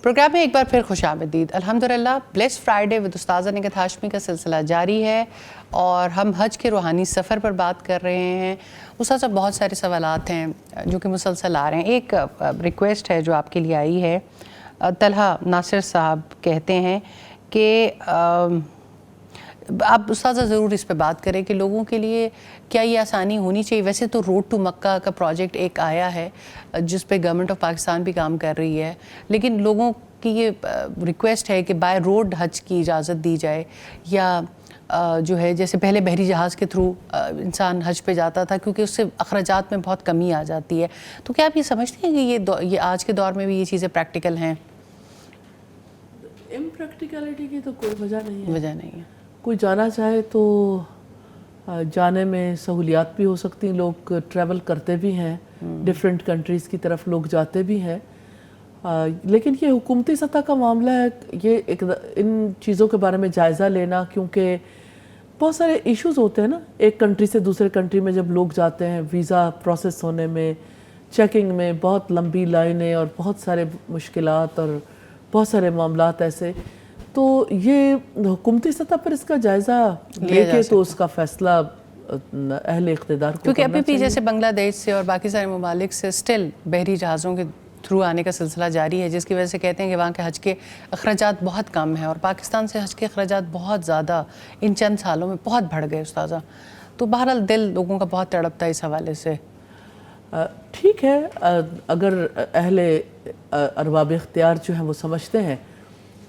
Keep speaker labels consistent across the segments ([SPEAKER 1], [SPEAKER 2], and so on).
[SPEAKER 1] Programme میں ایک بار پھر خوش آمدید. الحمدللہ بلیس فرائیڈے ود استاذہ نگہت ہاشمی کا سلسلہ جاری ہے اور ہم حج کے روحانی سفر پر بات کر رہے ہیں. استاذہ بہت سارے سوالات ہیں جو کہ مسلسل آ رہے ہیں. ایک ریکویسٹ ہے جو آپ کے لیے آئی ہے. طلحہ ناصر صاحب کہتے ہیں کہ آپ استاذہ ضرور اس پہ بات کریں کہ لوگوں کے لیے کیا یہ آسانی ہونی چاہیے. ویسے تو روڈ ٹو مکہ کا پروجیکٹ ایک آیا ہے جس پہ گورنمنٹ آف پاکستان بھی کام کر رہی ہے, لیکن لوگوں کی یہ ریکویسٹ ہے کہ بائی روڈ حج کی اجازت دی جائے, یا جو ہے جیسے پہلے بحری جہاز کے تھرو انسان حج پہ جاتا تھا کیونکہ اس سے اخراجات میں بہت کمی آ جاتی ہے. تو کیا آپ یہ سمجھتے ہیں کہ یہ آج کے دور میں بھی یہ چیزیں پریکٹیکل ہیں؟
[SPEAKER 2] امپریکٹیکلٹی کی تو کوئی وجہ نہیں ہے.
[SPEAKER 1] ہے.
[SPEAKER 2] کوئی جانا چاہے تو جانے میں سہولیات بھی ہو سکتی ہیں. لوگ ٹریول کرتے بھی ہیں, ڈیفرنٹ کنٹریز کی طرف لوگ جاتے بھی ہیں, لیکن یہ حکومتی سطح کا معاملہ ہے. یہ ان چیزوں کے بارے میں جائزہ لینا, کیونکہ بہت سارے ایشوز ہوتے ہیں نا ایک کنٹری سے دوسرے کنٹری میں جب لوگ جاتے ہیں, ویزا پروسیس ہونے میں, چیکنگ میں بہت لمبی لائنیں اور بہت سارے مشکلات اور بہت سارے معاملات ایسے. تو یہ حکومتی سطح پر اس کا جائزہ لے کے تو اس کا فیصلہ اہل اقتدار کو
[SPEAKER 1] کیونکہ ابھی بھی جیسے بنگلہ دیش سے اور باقی سارے ممالک سے سٹل بحری جہازوں کے تھرو آنے کا سلسلہ جاری ہے, جس کی وجہ سے کہتے ہیں کہ وہاں کے حج کے اخراجات بہت کم ہیں اور پاکستان سے حج کے اخراجات بہت زیادہ ان چند سالوں میں بہت بڑھ گئے استاذہ. تو بہرحال دل لوگوں کا بہت تڑپتا ہے اس حوالے سے.
[SPEAKER 2] ٹھیک ہے, اگر اہل ارباب اختیار جو ہیں وہ سمجھتے ہیں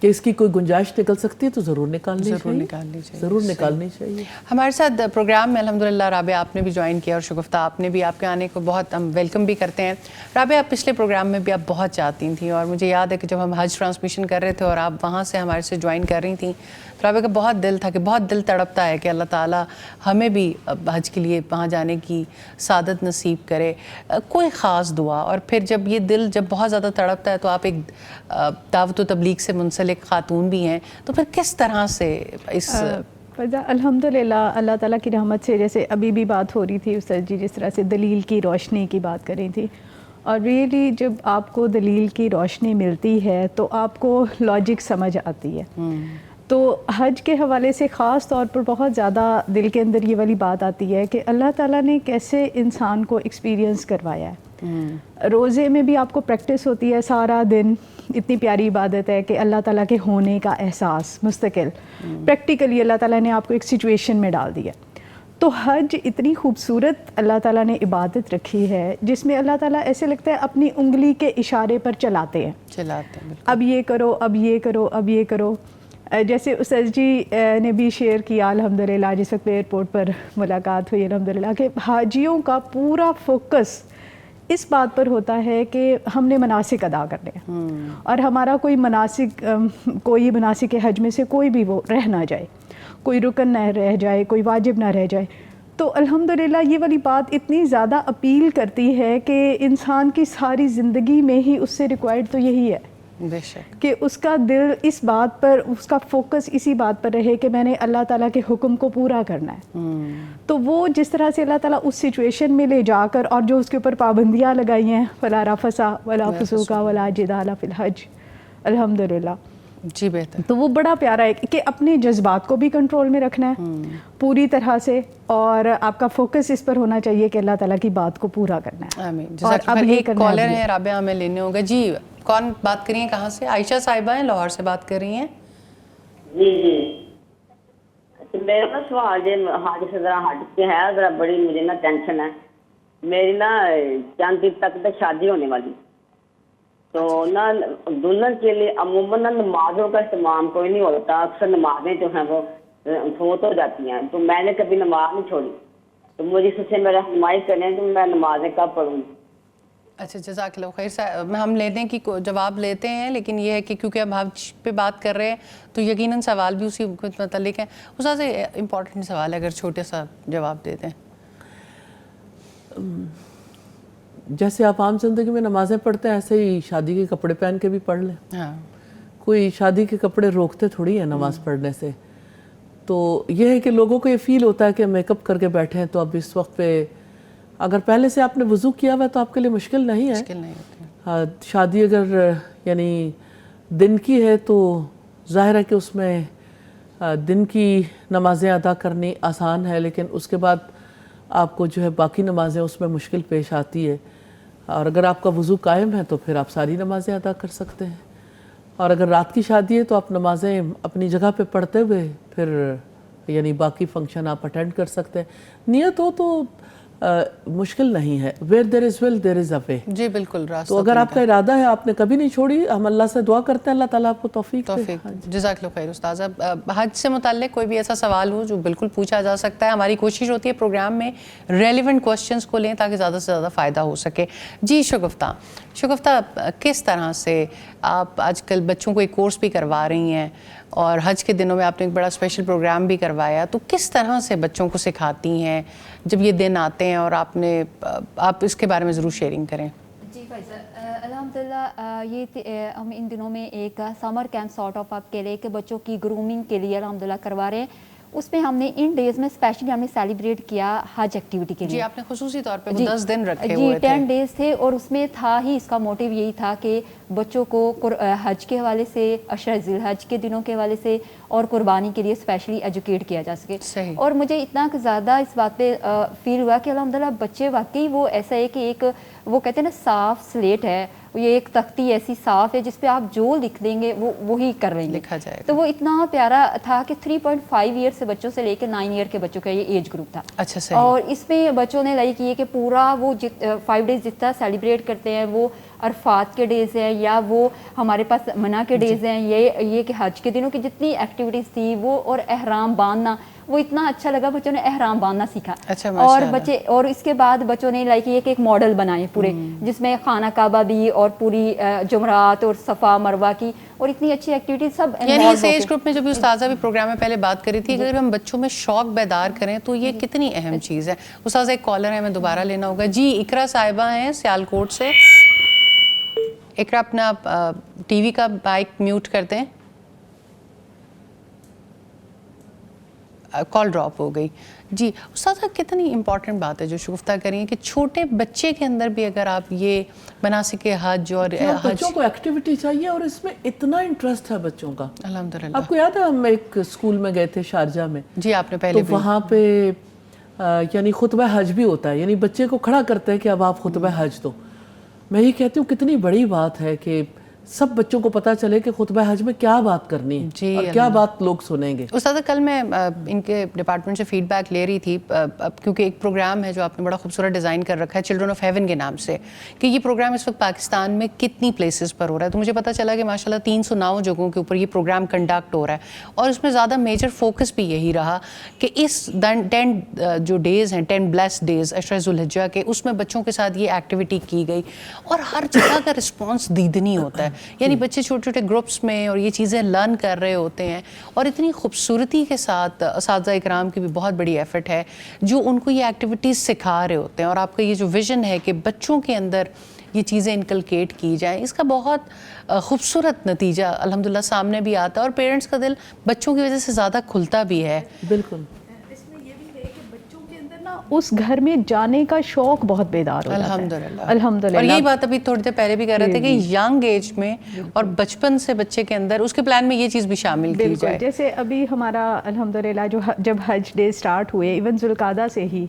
[SPEAKER 2] کہ اس کی کوئی گنجائش نکل سکتی ہے تو ضرور نکالنی چاہیے.
[SPEAKER 1] ہمارے ساتھ پروگرام میں الحمدللہ رابعہ آپ نے بھی جوائن کیا اور شگفتہ آپ نے بھی. آپ کے آنے کو بہت ہم ویلکم بھی کرتے ہیں. رابعہ پچھلے پروگرام میں بھی آپ بہت چاہتی تھیں اور مجھے یاد ہے کہ جب ہم حج ٹرانسمیشن کر رہے تھے اور آپ وہاں سے ہمارے سے جوائن کر رہی تھیں, رابعہ کا بہت دل تھا کہ بہت دل تڑپتا ہے کہ اللہ تعالیٰ ہمیں بھی حج کے لیے وہاں جانے کی سعادت نصیب کرے. کوئی خاص دعا, اور پھر جب یہ دل جب بہت زیادہ تڑپتا ہے تو آپ ایک دعوت و تبلیغ سے منسلک خاتون بھی ہیں, تو پھر کس طرح سے اس
[SPEAKER 3] الحمدللہ اللہ تعالیٰ کی رحمت سے, جیسے ابھی بھی بات ہو رہی تھی استاذ جی جس طرح سے دلیل کی روشنی کی بات کر رہی تھی, اور ریئلی جب آپ کو دلیل کی روشنی ملتی ہے تو آپ کو لاجک سمجھ آتی ہے. تو حج کے حوالے سے خاص طور پر بہت زیادہ دل کے اندر یہ والی بات آتی ہے کہ اللہ تعالیٰ نے کیسے انسان کو ایکسپیرینس کروایا ہے. روزے میں بھی آپ کو پریکٹس ہوتی ہے سارا دن, اتنی پیاری عبادت ہے کہ اللہ تعالیٰ کے ہونے کا احساس مستقل پریکٹیکلی اللہ تعالیٰ نے آپ کو ایک سچویشن میں ڈال دیا. تو حج اتنی خوبصورت اللہ تعالیٰ نے عبادت رکھی ہے جس میں اللہ تعالیٰ ایسے لگتا ہے اپنی انگلی کے اشارے پر چلاتے ہیں, اب یہ کرو, اب یہ کرو, اب یہ کرو. جیسے استاذ جی نے بھی شیئر کیا الحمدللہ جس وقت ایئرپورٹ پر ملاقات ہوئی الحمدللہ کہ حاجیوں کا پورا فوکس اس بات پر ہوتا ہے کہ ہم نے مناسک ادا کرنے ہیں اور ہمارا کوئی مناسک حج میں سے کوئی بھی وہ رہ نہ جائے, کوئی رکن نہ رہ جائے, کوئی واجب نہ رہ جائے. تو الحمدللہ یہ والی بات اتنی زیادہ اپیل کرتی ہے کہ انسان کی ساری زندگی میں ہی اس سے ریکوائرڈ تو یہی ہے
[SPEAKER 1] بے شک
[SPEAKER 3] کہ اس کا دل اس بات پر, اس کا فوکس اسی بات پر رہے کہ میں نے اللہ تعالیٰ کے حکم کو پورا کرنا ہے. تو وہ جس طرح سے اللہ تعالیٰ اس سچویشن میں لے جا کر اور جو اس کے اوپر پابندیاں لگائی ہیں, فلا رفث ولا فسوق ولا جدال فی الحج, الحمدللہ
[SPEAKER 1] جی بہتر.
[SPEAKER 3] تو وہ بڑا پیارا ہے کہ اپنے جذبات کو بھی کنٹرول میں رکھنا ہے پوری طرح سے, اور آپ کا فوکس اس پر ہونا چاہیے کہ اللہ تعالیٰ کی بات کو پورا کرنا ہے.
[SPEAKER 1] آمین. اب ایک کالر ہے رابعہ ہمیں لینے ہوگا. جی کون بات کر رہی ہیں, کہاں سے؟ عائشہ صاحبہ ہیں, لاہور سے بات کر رہی ہیں.
[SPEAKER 4] جی میرا نا سوال جی حاج سے ذرا ہٹ کے ہے, ذرا بڑی مجھے نا ٹینشن ہے. میری نا چند دن تک تو شادی ہونے والی, تو نا دلہن کے لیے عموماً نمازوں کا اہتمام کوئی نہیں ہوتا. اکثر نمازیں جو ہیں وہ فوت ہو جاتی ہیں, تو میں نے کبھی نماز نہیں چھوڑی. تو مجھے اس سے میرا رہنمائی کریں کہ میں نمازیں کب پڑھوں. اچھا
[SPEAKER 1] جزاک اللہ خیر صاحب, ہم لینے کی جواب لیتے ہیں, لیکن یہ ہے کہ کیونکہ ہم حج پہ بات کر رہے ہیں تو یقیناً سوال بھی اسی کے متعلق ہے. اس سے امپورٹنٹ سوال ہے, اگر چھوٹے سا جواب دیتے ہیں.
[SPEAKER 2] جیسے آپ عام زندگی میں نمازیں پڑھتے ہیں ایسے ہی شادی کے کپڑے پہن کے بھی پڑھ لیں.
[SPEAKER 1] ہاں,
[SPEAKER 2] کوئی شادی کے کپڑے روکتے تھوڑی ہیں نماز پڑھنے سے. تو یہ ہے کہ لوگوں کو یہ فیل ہوتا ہے کہ میک اپ کر کے بیٹھے ہیں, تو اب اس وقت پہ اگر پہلے سے آپ نے وضو کیا ہوا ہے تو آپ کے لیے مشکل نہیں ہے.
[SPEAKER 1] مشکل نہیں ہوتی.
[SPEAKER 2] شادی اگر یعنی دن کی ہے تو ظاہر ہے کہ اس میں دن کی نمازیں ادا کرنی آسان ہے، لیکن اس کے بعد آپ کو جو ہے باقی نمازیں اس میں مشکل پیش آتی ہے. اور اگر آپ کا وضو قائم ہے تو پھر آپ ساری نمازیں ادا کر سکتے ہیں. اور اگر رات کی شادی ہے تو آپ نمازیں اپنی جگہ پہ پڑھتے ہوئے پھر یعنی باقی فنکشن آپ اٹینڈ کر سکتے ہیں. نیت ہو تو مشکل نہیں ہے. where there is will there is a way.
[SPEAKER 1] جی بالکل راستہ
[SPEAKER 2] تو اگر آپ کا ارادہ ہے، آپ نے کبھی نہیں چھوڑی، ہم اللہ سے دعا کرتے ہیں اللہ تعالیٰ آپ کو توفیق دے.
[SPEAKER 1] جزاک اللہ خیر استاذہ. حج سے متعلق کوئی بھی ایسا سوال ہو جو بالکل پوچھا جا سکتا ہے، ہماری کوشش ہوتی ہے پروگرام میں ریلیونٹ کوسچنس کو لیں تاکہ زیادہ سے زیادہ فائدہ ہو سکے. جی شگفتہ کس طرح سے آپ آج کل بچوں کو ایک کورس بھی کروا رہی ہیں اور حج کے دنوں میں آپ نے ایک بڑا اسپیشل پروگرام بھی کروایا، تو کس طرح سے بچوں کو سکھاتی ہیں جب یہ دن آتے ہیں، اور آپ اس کے بارے میں ضرور شیئرنگ کریں.
[SPEAKER 5] جی فیصل، الحمدللہ یہ ہم ان دنوں میں ایک سمر کیمپ سارٹ آف آپ کے لیے کہ بچوں کی گرومنگ کے لیے الحمدللہ کروا رہے ہیں. اس میں ہم نے ان ڈیز میں اسپیشلی ہم نے سیلیبریٹ کیا حج ایکٹیویٹی کے لیے.
[SPEAKER 1] جی آپ نے خصوصی طور پہ 10 دن رکھے
[SPEAKER 5] جی
[SPEAKER 1] ہوئے تھے.
[SPEAKER 5] 10 ڈیز تھے، اور اس میں تھا ہی اس کا موٹیو یہی تھا کہ بچوں کو حج کے حوالے سے، عشرہ ذی الحج کے دنوں کے حوالے سے اور قربانی کے لیے اسپیشلی ایجوکیٹ کیا جا سکے.
[SPEAKER 1] صحیح.
[SPEAKER 5] اور مجھے اتنا زیادہ اس بات پہ فیل ہوا کہ الحمدللہ بچے واقعی وہ ایسا ہے کہ ایک وہ کہتے ہیں نا صاف سلیٹ ہے، یہ ایک تختی ایسی صاف ہے جس پہ آپ جو لکھ دیں گے وہ وہی کر رہے ہیں،
[SPEAKER 1] لکھا جائے گا.
[SPEAKER 5] تو وہ اتنا پیارا تھا کہ 3.5 ایئر سے بچوں سے لے کے 9 ایئر کے بچوں کا یہ ایج گروپ تھا.
[SPEAKER 1] اچھا صحیح.
[SPEAKER 5] اور اس میں بچوں نے لائک یہ کہ پورا وہ 5 ڈیز جتنا سیلیبریٹ کرتے ہیں، وہ عرفات کے ڈیز ہیں یا وہ ہمارے پاس منع کے ڈیز ہیں، یہ کہ حج کے دنوں کی جتنی ایکٹیویٹیز تھی وہ، اور احرام باندھنا، وہ اتنا اچھا لگا. بچوں نے احرام باندھنا سیکھا.
[SPEAKER 1] اچھا
[SPEAKER 5] اور بچے، اور اس کے بعد بچوں نے لائک یہ کہ ایک ماڈل بنائے پورے، جس میں خانہ کعبہ بھی اور پوری جمرات اور صفا مروہ کی اور اتنی اچھی ایکٹیویٹی سب.
[SPEAKER 1] یعنی اس ایج گروپ میں جو بھی استاذہ بھی پروگرام میں پہلے بات کری تھی، اگر ہم بچوں میں شوق بیدار کریں تو یہ کتنی اہم چیز ہے. استاذہ ایک کالر ہے، ہمیں دوبارہ لینا ہوگا. جی اقرا صاحبہ ہیں سیالکوٹ سے. اقرا اپنا ٹی وی کا مائک میوٹ کر دیں. کال ڈراپ ہو گئی. جی استاذہ کتنی امپورٹنٹ بات ہے جو شگفتہ کر رہی ہیں کہ چھوٹے بچے کے اندر بھی اگر آپ یہ مناسک حج اور
[SPEAKER 2] بچوں کو ایکٹیویٹی چاہیے، اور اس میں اتنا انٹرسٹ ہے بچوں کا.
[SPEAKER 1] الحمدللہ.
[SPEAKER 2] آپ کو یاد ہے ہم ایک اسکول میں گئے تھے شارجہ میں.
[SPEAKER 1] جی آپ نے پہلے
[SPEAKER 2] تو وہاں پہ یعنی خطبہ حج بھی ہوتا ہے، یعنی بچے کو کھڑا کرتے ہیں کہ اب آپ خطبہ حج دو. میں یہ کہتی ہوں کتنی بڑی بات ہے کہ سب بچوں کو پتہ چلے کہ خطبہ حج میں کیا بات کرنی ہے اور کیا بات لوگ سنیں گے.
[SPEAKER 1] استاد کل میں ان کے ڈپارٹمنٹ سے فیڈ بیک لے رہی تھی، کیونکہ ایک پروگرام ہے جو آپ نے بڑا خوبصورت ڈیزائن کر رکھا ہے چلڈرن آف ہیون کے نام سے، کہ یہ پروگرام اس وقت پاکستان میں کتنی پلیسز پر ہو رہا ہے. تو مجھے پتہ چلا کہ ماشاءاللہ 309 جگہوں کے اوپر یہ پروگرام کنڈکٹ ہو رہا ہے، اور اس میں زیادہ میجر فوکس بھی یہی رہا کہ اس 10 جو ڈیز ہیں، 10 بلیسڈ ڈیز عشرہ ذی الحجہ کے، اس میں بچوں کے ساتھ یہ ایکٹیویٹی کی گئی، اور ہر جگہ کا رسپانس دیدنی ہوتا ہے. یعنی بچے چھوٹے چھوٹے گروپس میں اور یہ چیزیں لرن کر رہے ہوتے ہیں، اور اتنی خوبصورتی کے ساتھ اساتذہ اکرام کی بھی بہت بڑی ایفرٹ ہے جو ان کو یہ ایکٹیویٹیز سکھا رہے ہوتے ہیں. اور آپ کا یہ جو ویژن ہے کہ بچوں کے اندر یہ چیزیں انکلکیٹ کی جائیں، اس کا بہت خوبصورت نتیجہ الحمدللہ سامنے بھی آتا ہے، اور پیرنٹس کا دل بچوں کی وجہ سے زیادہ کھلتا بھی ہے.
[SPEAKER 2] بالکل.
[SPEAKER 3] اس میں یہ بھی ہے کہ بچوں کے اندر نا اس گھر میں جانے کا شوق بہت بیدار ہو جاتا ہے. الحمدللہ.
[SPEAKER 1] اور یہی بات ابھی تھوڑی دیر پہلے بھی کر رہے تھے کہ ینگ ایج میں اور بچپن سے بچے کے اندر اس کے پلان میں یہ چیز بھی شامل کی جائے.
[SPEAKER 3] جیسے ابھی ہمارا الحمدللہ جب حج ڈے سٹارٹ ہوئے، ایون ذوالقعدہ سے ہی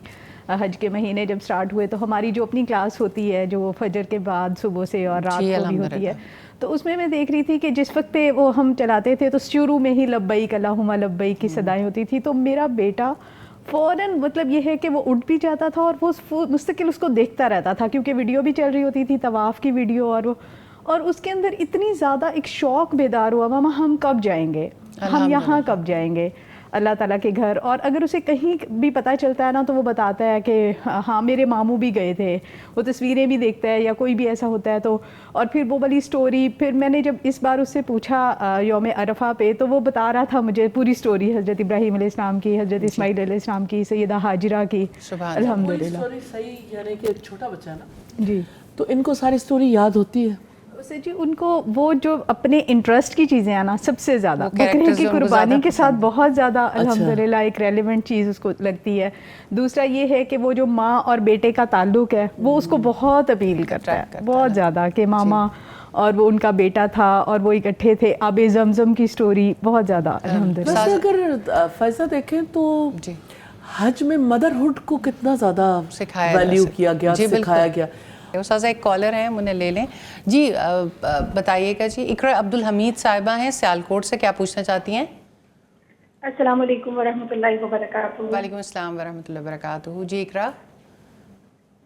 [SPEAKER 3] حج کے مہینے جب سٹارٹ ہوئے، تو ہماری جو اپنی کلاس ہوتی ہے جو فجر کے بعد صبح سے اور رات کو بھی ہوتی ہے، تو اس میں دیکھ رہی تھی کہ جس وقت پہ وہ ہم چلاتے تھے تو شروع میں ہی لبیک اللہم لبیک کی صدائیں ہوتی تھی، تو میرا بیٹا فوراً مطلب یہ ہے کہ وہ اٹھ بھی جاتا تھا اور وہ مستقل اس کو دیکھتا رہتا تھا، کیونکہ ویڈیو بھی چل رہی ہوتی تھی طواف کی ویڈیو، اور اس کے اندر اتنی زیادہ ایک شوق بیدار ہوا، ماما ہم کب جائیں گے، ہم یہاں کب جائیں گے اللہ تعالیٰ کے گھر. اور اگر اسے کہیں بھی پتہ چلتا ہے نا تو وہ بتاتا ہے کہ ہاں میرے ماموں بھی گئے تھے، وہ تصویریں بھی دیکھتا ہے یا کوئی بھی ایسا ہوتا ہے تو. اور پھر وہ والی سٹوری، پھر میں نے جب اس بار اس سے پوچھا یوم عرفہ پہ، تو وہ بتا رہا تھا مجھے پوری سٹوری حضرت ابراہیم علیہ السلام کی، حضرت اسماعیل علیہ السلام کی، سیدہ ہاجرہ کی. الحمدللہ.
[SPEAKER 2] سٹوری صحیح، یعنی کہ ایک چھوٹا بچہ ہے نا
[SPEAKER 3] جی،
[SPEAKER 2] تو ان کو ساری سٹوری یاد ہوتی ہے.
[SPEAKER 3] جی ان کو وہ جو اپنے انٹرسٹ کی چیزیں ہیں نا سب سے زیادہ بکرے کی قربانی کے ساتھ بہت زیادہ الحمدللہ ایک ریلیونٹ چیز اس کو لگتی ہے. دوسرا یہ ہے کہ وہ جو ماں اور بیٹے کا تعلق ہے وہ اس کو بہت اپیل کرتا ہے، بہت زیادہ، کہ ماما اور وہ ان کا بیٹا تھا اور وہ اکٹھے تھے. آب زمزم کی سٹوری بہت زیادہ الحمدللہ.
[SPEAKER 2] ویسے اگر فائزہ دیکھیں تو
[SPEAKER 1] جی
[SPEAKER 2] حج میں مدرہڈ کو کتنا زیادہ
[SPEAKER 1] سکھایا
[SPEAKER 2] ویلیو کیا گیا, سکھایا گیا.
[SPEAKER 1] استاذہ ایک کالر ہیں, انہیں لے لیں. جی بتائیے گا جی. اقرا عبدالحمید صاحبہ ہیں سیالکوٹ سے, کیا پوچھنا چاہتی ہیں؟
[SPEAKER 6] السلام علیکم ورحمۃ اللہ وبرکاتہ.
[SPEAKER 1] وعلیکم السلام ورحمۃ اللہ وبرکاتہ. جی اقرا.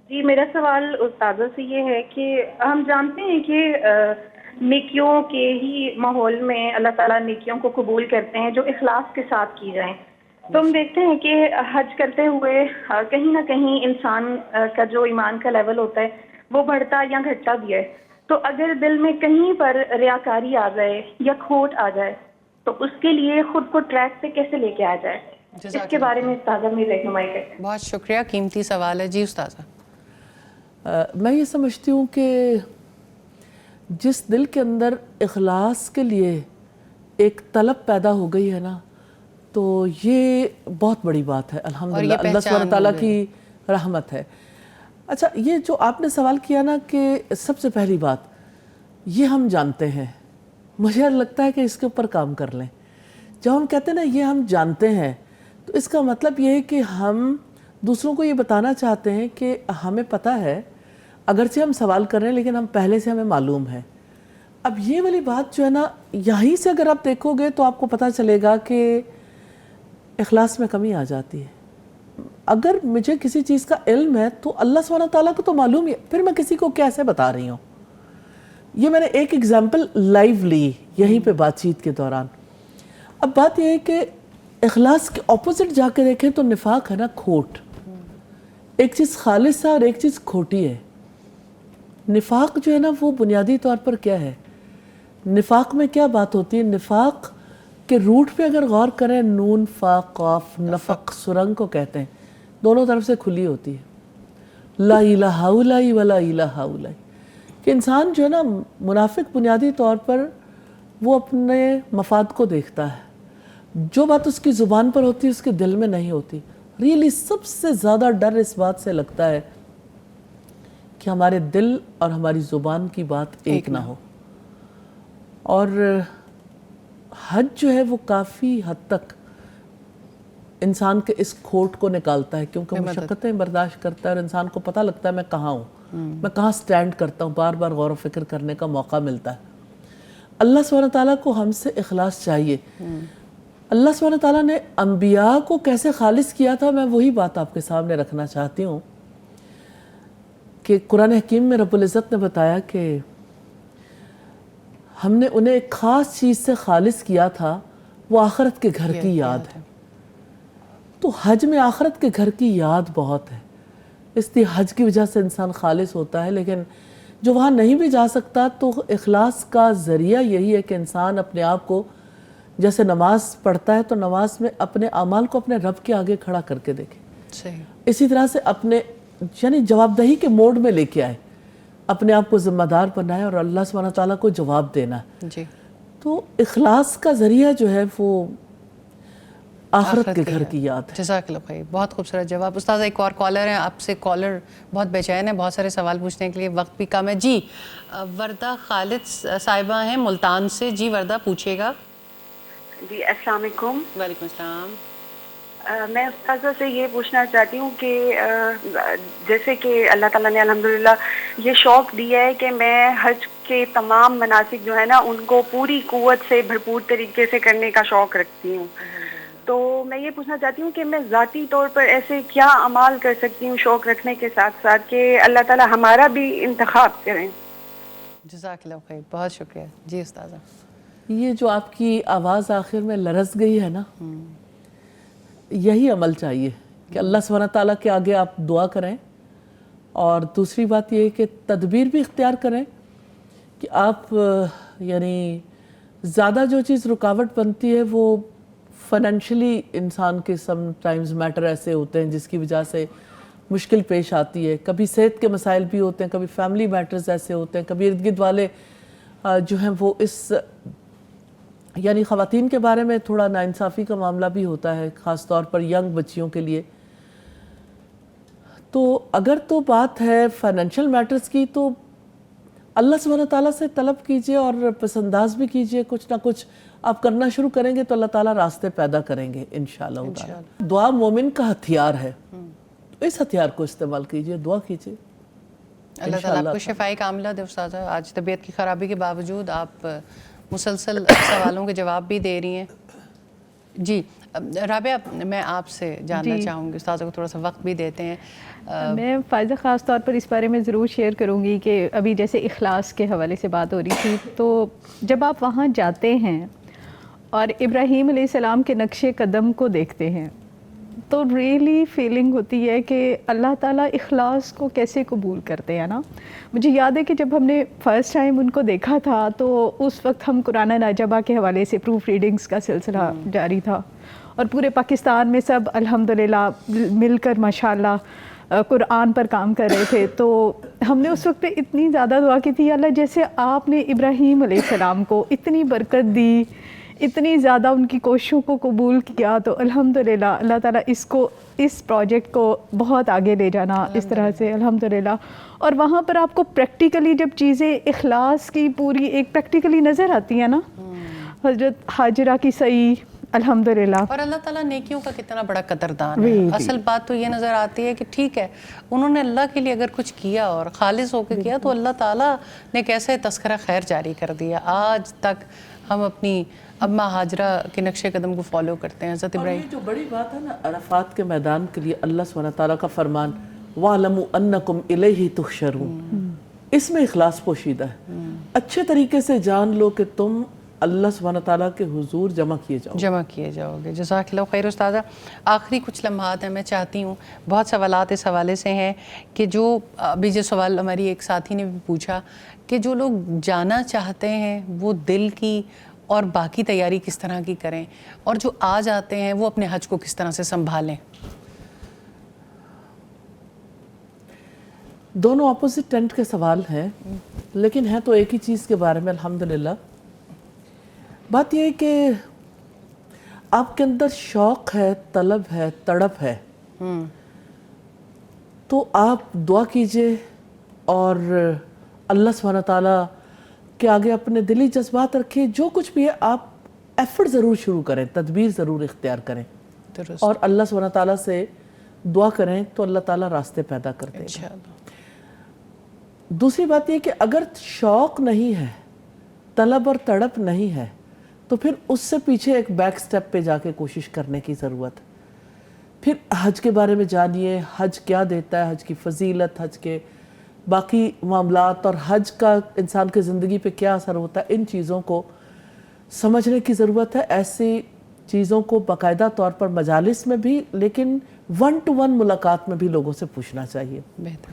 [SPEAKER 6] جی میرا سوال استاذہ سے یہ ہے کہ ہم جانتے ہیں کہ نیکیوں کے ہی ماحول میں اللہ تعالیٰ نیکیوں کو قبول کرتے ہیں جو اخلاص کے ساتھ کی جائیں. تو ہم دیکھتے ہیں کہ حج کرتے ہوئے کہیں نہ کہیں انسان کا جو ایمان کا لیول ہوتا ہے وہ بڑھتا یا گھٹتا بھی ہے. تو اگر دل میں کہیں پر ریاکاری آ جائے یا کھوٹ آ جائے تو اس کے لیے خود کو ٹریک پہ کیسے لے کے آ جائے, اس کے بارے میں استاذہ میری رہنمائی کریں.
[SPEAKER 1] بہت شکریہ, قیمتی سوال ہے. جی استاذہ.
[SPEAKER 2] میں یہ سمجھتی ہوں کہ جس دل کے اندر اخلاص کے لیے ایک طلب پیدا ہو گئی ہے نا, تو یہ بہت بڑی بات ہے الحمدللہ, اللہ سبحانہ تعالیٰ کی رحمت ہے. اچھا, یہ جو آپ نے سوال کیا نا کہ سب سے پہلی بات یہ ہم جانتے ہیں, مجھے لگتا ہے کہ اس کے اوپر کام کر لیں. جب ہم کہتے ہیں نا یہ ہم جانتے ہیں, تو اس کا مطلب یہ ہے کہ ہم دوسروں کو یہ بتانا چاہتے ہیں کہ ہمیں پتہ ہے, اگرچہ ہم سوال کر رہے ہیں لیکن ہم پہلے سے ہمیں معلوم ہے. اب یہ والی بات جو ہے نا, یہیں سے اگر آپ دیکھو گے تو آپ کو پتہ چلے گا کہ اخلاص میں کمی آ جاتی ہے. اگر مجھے کسی چیز کا علم ہے تو اللہ سبحانہ تعالیٰ کو تو معلوم ہی ہے, پھر میں کسی کو کیسے بتا رہی ہوں. یہ میں نے ایک ایگزامپل لائیو لی یہیں پہ بات چیت کے دوران. اب بات یہ ہے کہ اخلاص کے اپوزٹ جا کے دیکھیں تو نفاق ہے نا, کھوٹ. ایک چیز خالص ہے اور ایک چیز کھوٹی ہے. نفاق جو ہے نا وہ بنیادی طور پر کیا ہے, نفاق میں کیا بات ہوتی ہے, نفاق کے روٹ پہ اگر غور کریں, نون فا قاف نفق سرنگ کو کہتے ہیں, دونوں طرف سے کھلی ہوتی ہے. لا الہ الا اللہ ولا الہ الا اللہ, کہ انسان جو ہے نا منافق بنیادی طور پر وہ اپنے مفاد کو دیکھتا ہے, جو بات اس کی زبان پر ہوتی ہے اس کے دل میں نہیں ہوتی. ریئلی سب سے زیادہ ڈر اس بات سے لگتا ہے کہ ہمارے دل اور ہماری زبان کی بات ایک نہ ہو. اور حج جو ہے وہ کافی حد تک انسان کے اس کھوٹ کو نکالتا ہے, کیونکہ مشقتیں برداشت کرتا ہے اور انسان کو پتہ لگتا ہے میں کہاں ہوں, میں کہاں سٹینڈ کرتا ہوں, بار بار غور و فکر کرنے کا موقع ملتا ہے. اللہ سبحانہ تعالیٰ کو ہم سے اخلاص چاہیے. اللہ سبحانہ تعالیٰ نے انبیاء کو کیسے خالص کیا تھا, میں وہی بات آپ کے سامنے رکھنا چاہتی ہوں کہ قرآن حکیم میں رب العزت نے بتایا کہ ہم نے انہیں ایک خاص چیز سے خالص کیا تھا, وہ آخرت کے گھر کی یاد ہے. تو حج میں آخرت کے گھر کی یاد بہت ہے, اس لیے حج کی وجہ سے انسان خالص ہوتا ہے. لیکن جو وہاں نہیں بھی جا سکتا تو اخلاص کا ذریعہ یہی ہے کہ انسان اپنے آپ کو, جیسے نماز پڑھتا ہے تو نماز میں اپنے اعمال کو اپنے رب کے آگے کھڑا کر کے دیکھے. اسی طرح سے اپنے یعنی جواب دہی کے موڈ میں لے کے آئے, اپنے آپ کو ذمہ دار بنائے اور اللہ سبحانہ تعالیٰ کو جواب دینا ہے.
[SPEAKER 1] جی.
[SPEAKER 2] تو اخلاص کا ذریعہ جو ہے وہ آخرت کے گھر کی یاد ہے.
[SPEAKER 1] جزاک اللہ خیر, بہت خوبصورت جواب. استاذہ ایک اور کالر ہیں, آپ سے کالر بہت بے چین ہے, بہت سارے سوال پوچھنے کے لیے وقت بھی کم ہے. جی وردہ خالد صاحبہ ہیں ملتان سے. جی وردہ پوچھیے گا.
[SPEAKER 7] جی السلام علیکم.
[SPEAKER 1] وعلیکم السلام.
[SPEAKER 7] میں استاذہ سے یہ پوچھنا چاہتی ہوں کہ جیسے کہ اللہ تعالیٰ نے الحمدللہ یہ شوق دیا ہے کہ میں حج کے تمام مناسک جو ہے نا ان کو پوری قوت سے بھرپور طریقے سے کرنے کا شوق رکھتی ہوں. تو میں یہ پوچھنا چاہتی ہوں کہ میں ذاتی طور پر ایسے کیا اعمال کر سکتی ہوں شوق رکھنے کے ساتھ ساتھ کہ اللہ تعالیٰ ہمارا بھی انتخاب کریں.
[SPEAKER 1] جزاک اللہ خیر, بہت شکریہ. جی استاذہ.
[SPEAKER 2] یہ جو آپ کی آواز آخر میں لرز گئی ہے نا, یہی عمل چاہیے کہ اللہ سبحانہ تعالیٰ کے آگے آپ دعا کریں. اور دوسری بات یہ ہے کہ تدبیر بھی اختیار کریں کہ آپ یعنی زیادہ جو چیز رکاوٹ بنتی ہے وہ فائنینشلی انسان کے سم ٹائمز میٹر ایسے ہوتے ہیں جس کی وجہ سے مشکل پیش آتی ہے. کبھی صحت کے مسائل بھی ہوتے ہیں, کبھی فیملی میٹرز ایسے ہوتے ہیں, کبھی ارد گرد والے جو ہیں وہ اس یعنی خواتین کے بارے میں تھوڑا ناانصافی کا معاملہ بھی ہوتا ہے, خاص طور پر ینگ بچیوں کے لیے. تو اگر تو بات ہے فائنینشیل میٹرز کی تو اللہ سبحانہ تعالیٰ سے طلب کیجئے اور پسنداز بھی کیجئے، کچھ نہ کچھ آپ کرنا شروع کریں گے تو اللہ تعالیٰ راستے پیدا کریں گے انشاءاللہ تعالیٰ۔ دعا مومن کا ہتھیار ہے، تو اس ہتھیار کو استعمال کیجئے، دعا کیجئے۔
[SPEAKER 1] اللہ تعالیٰ آپ کو شفائے کاملہ دے استاذہ۔ آج طبیعت کی خرابی کے باوجود آپ مسلسل سوالوں کے جواب بھی دے رہی ہیں۔ جی رابعہ، میں آپ سے جاننا چاہوں گی، استاذہ کو تھوڑا سا وقت بھی دیتے ہیں۔
[SPEAKER 3] میں فائزہ خاص طور پر اس بارے میں ضرور شیئر کروں گی کہ ابھی جیسے اخلاص کے حوالے سے بات ہو رہی تھی، تو جب آپ وہاں جاتے ہیں اور ابراہیم علیہ السلام کے نقش قدم کو دیکھتے ہیں تو ریئلی فیلنگ ہوتی ہے کہ اللہ تعالیٰ اخلاص کو کیسے قبول کرتے ہیں نا۔ مجھے یاد ہے کہ جب ہم نے فرسٹ ٹائم ان کو دیکھا تھا تو اس وقت ہم قرآن ناجبہ کے حوالے سے پروف ریڈنگز کا سلسلہ جاری تھا، اور پورے پاکستان میں سب الحمدللہ مل کر ماشاءاللہ قرآن پر کام کر رہے تھے۔ تو ہم نے اس وقت پہ اتنی زیادہ دعا کی تھی، اللہ جیسے آپ نے ابراہیم علیہ السلام کو اتنی برکت دی، اتنی زیادہ ان کی کوششوں کو قبول کیا، تو الحمدللہ اللہ تعالیٰ اس پروجیکٹ کو بہت آگے لے جانا اس طرح سے الحمدللہ۔ اور وہاں پر آپ کو پریکٹیکلی جب چیزیں اخلاص کی پوری ایک پریکٹیکلی نظر آتی ہیں نا، حضرت حاجرہ کی سعی الحمدللہ،
[SPEAKER 1] اور اللہ تعالیٰ نیکیوں کا کتنا بڑا قدردان ہے۔ اصل بات تو یہ نظر آتی ہے کہ ٹھیک ہے انہوں نے اللہ کے لیے اگر کچھ کیا اور خالص ہو کے کیا تو اللہ تعالیٰ نے کیسے تذکرہ خیر جاری کر دیا۔ آج تک ہم اپنی اماں حاجرہ کے نقش قدم کو فالو کرتے ہیں۔ حضرت
[SPEAKER 2] اور
[SPEAKER 1] ابراہیم،
[SPEAKER 2] یہ جو بڑی بات ہے نا، عرفات کے میدان کے لیے اللہ سبحانہ تعالیٰ کا فرمان وَاعْلَمُوا أَنَّكُمْ إِلَيْهِ تُحْشَرُونَ، اس میں اخلاص پوشیدہ ہے۔ اچھے طریقے سے جان لو کہ تم اللہ سبحانہ تعالیٰ کے حضور جمع کیے جاؤ
[SPEAKER 1] گے۔ جزاک اللہ خیر استاذہ۔ آخری کچھ لمحات ہیں، میں چاہتی ہوں، بہت سوالات اس حوالے سے ہیں کہ جو ابھی جو سوال ہماری ایک ساتھی نے بھی پوچھا کہ جو لوگ جانا چاہتے ہیں وہ دل کی اور باقی تیاری کس طرح کی کریں، اور جو آ جاتے ہیں وہ اپنے حج کو کس طرح سے سنبھالیں۔
[SPEAKER 2] دونوں اپوزٹ ٹینٹ کے سوال ہیں، لیکن ہیں تو ایک ہی چیز کے بارے میں الحمدللہ۔ بات یہ ہے کہ آپ کے اندر شوق ہے، طلب ہے، تڑپ ہے، تو آپ دعا کیجئے اور اللہ سبحانہ تعالیٰ کے آگے اپنے دلی جذبات رکھیں۔ جو کچھ بھی ہے آپ ایفرٹ ضرور شروع کریں، تدبیر ضرور اختیار کریں، اور اللہ سبحانہ تعالیٰ سے دعا کریں تو اللہ تعالیٰ راستے پیدا کر دے گا۔ دوسری بات یہ کہ اگر شوق نہیں ہے، طلب اور تڑپ نہیں ہے، تو پھر اس سے پیچھے ایک بیک سٹیپ پہ جا کے کوشش کرنے کی ضرورت ہے۔ پھر حج کے بارے میں جانیے، حج کیا دیتا ہے، حج کی فضیلت، حج کے باقی معاملات، اور حج کا انسان کی زندگی پہ کیا اثر ہوتا ہے، ان چیزوں کو سمجھنے کی ضرورت ہے۔ ایسی چیزوں کو باقاعدہ طور پر مجالس میں بھی، لیکن 1 to 1 ملاقات میں بھی لوگوں سے پوچھنا چاہیے۔
[SPEAKER 1] بہتر۔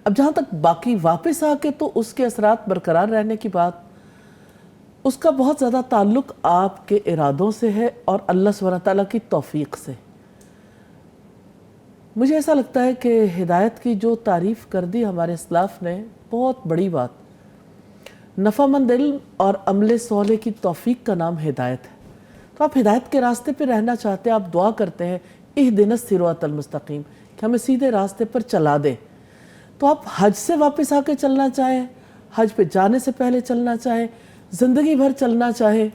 [SPEAKER 2] اب جہاں تک باقی واپس آ کے تو اس کے اثرات برقرار رہنے کی بات، اس کا بہت زیادہ تعلق آپ کے ارادوں سے ہے اور اللہ سبحانہ تعالیٰ کی توفیق سے۔ مجھے ایسا لگتا ہے کہ ہدایت کی جو تعریف کر دی ہمارے اسلاف نے، بہت بڑی بات، نفع مند علم اور عمل صالح کی توفیق کا نام ہدایت ہے۔ تو آپ ہدایت کے راستے پہ رہنا چاہتے ہیں، آپ دعا کرتے ہیں اہدنا الصراط المستقیم، کہ ہمیں سیدھے راستے پر چلا دے۔ تو آپ حج سے واپس آ کے چلنا چاہیں، حج پہ جانے سے پہلے چلنا چاہیں، زندگی بھر چلنا چاہیں،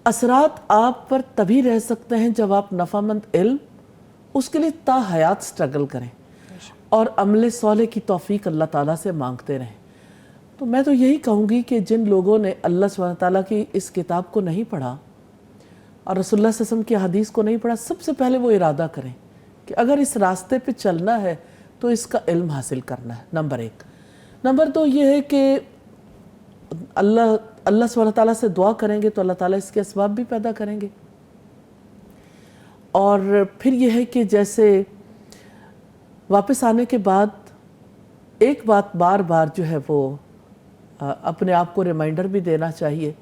[SPEAKER 2] اثرات آپ پر تبھی رہ سکتے ہیں جب آپ نفع مند علم، اس کے لیے تا حیات سٹرگل کریں اور عمل صالح کی توفیق اللہ تعالیٰ سے مانگتے رہیں۔ تو میں تو یہی کہوں گی کہ جن لوگوں نے اللہ سبحانہ تعالیٰ کی اس کتاب کو نہیں پڑھا اور رسول اللہ صلی اللہ علیہ وسلم کی حدیث کو نہیں پڑھا، سب سے پہلے وہ ارادہ کریں کہ اگر اس راستے پہ چلنا ہے تو اس کا علم حاصل کرنا ہے، نمبر 1۔ نمبر 2 یہ ہے کہ اللہ سبحانہ تعالیٰ سے دعا کریں گے تو اللہ تعالیٰ اس کے اسباب بھی پیدا کریں گے۔ اور پھر یہ ہے کہ جیسے واپس آنے کے بعد ایک بات بار بار جو ہے وہ اپنے آپ کو ریمائنڈر بھی دینا چاہیے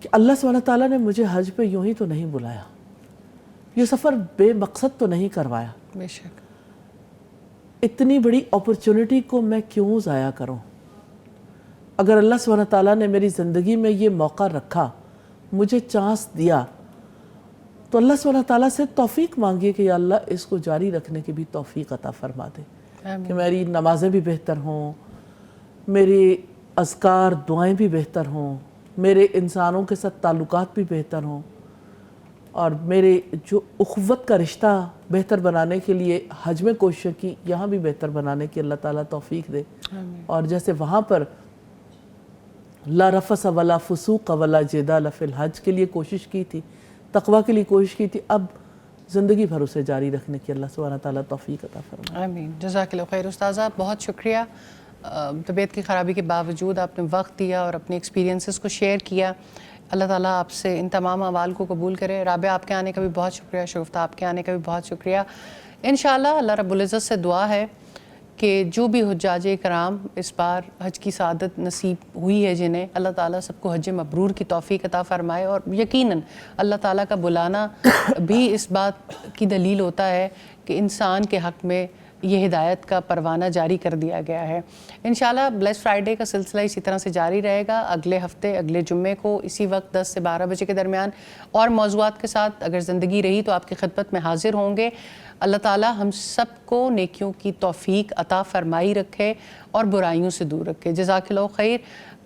[SPEAKER 2] کہ اللہ سبحانہ تعالیٰ نے مجھے حج پہ یوں ہی تو نہیں بلایا، یہ سفر بے مقصد تو نہیں کروایا،
[SPEAKER 1] بے شک
[SPEAKER 2] اتنی بڑی اپرچونٹی کو میں کیوں ضائع کروں؟ اگر اللہ سبحانہ تعالیٰ نے میری زندگی میں یہ موقع رکھا، مجھے چانس دیا، تو اللہ سبحانہ تعالیٰ سے توفیق مانگیے کہ یا اللہ اس کو جاری رکھنے کی بھی توفیق عطا فرما دے۔ کہ میری نمازیں بھی بہتر ہوں، میری اذکار دعائیں بھی بہتر ہوں، میرے انسانوں کے ساتھ تعلقات بھی بہتر ہوں، اور میرے جو اخوت کا رشتہ بہتر بنانے کے لیے حج میں کوشش کی، یہاں بھی بہتر بنانے کی اللہ تعالیٰ توفیق دے. اور جیسے وہاں پر لا رفث ولا فسوق ولا جدال فی الحج کے لیے کوشش کی تھی، تقوی کے لیے کوشش کی تھی، اب زندگی بھر اسے جاری رکھنے کی اللہ سبحانہ تعالیٰ توفیق عطا فرمائے.
[SPEAKER 1] آمین. جزاک اللہ خیر. استاذہ بہت شکریہ، طبیعت کی خرابی کے باوجود آپ نے وقت دیا اور اپنے ایکسپیرینسز کو شیئر کیا. اللہ تعالیٰ آپ سے ان تمام اعمال کو قبول کرے. رابعہ آپ کے آنے کا بھی بہت شکریہ، شگفتہ آپ کے آنے کا بھی بہت شکریہ. انشاءاللہ اللہ رب العزت سے دعا ہے کہ جو بھی حجاج کرام اس بار حج کی سعادت نصیب ہوئی ہے جنہیں، اللہ تعالیٰ سب کو حج مبرور کی توفیق عطا فرمائے. اور یقیناً اللہ تعالیٰ کا بلانا بھی اس بات کی دلیل ہوتا ہے کہ انسان کے حق میں یہ ہدایت کا پروانہ جاری کر دیا گیا ہے. انشاءاللہ بلیس فرائیڈے کا سلسلہ اسی طرح سے جاری رہے گا. اگلے ہفتے اگلے جمعے کو اسی وقت 10 سے 12 بجے کے درمیان اور موضوعات کے ساتھ اگر زندگی رہی تو آپ کی خدمت میں حاضر ہوں گے. اللہ تعالیٰ ہم سب کو نیکیوں کی توفیق عطا فرمائی رکھے اور برائیوں سے دور رکھے. جزاک اللہ خیر.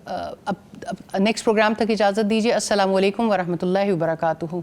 [SPEAKER 1] اب نیکسٹ پروگرام تک اجازت دیجیے. السلام علیکم ورحمۃ اللہ وبرکاتہ.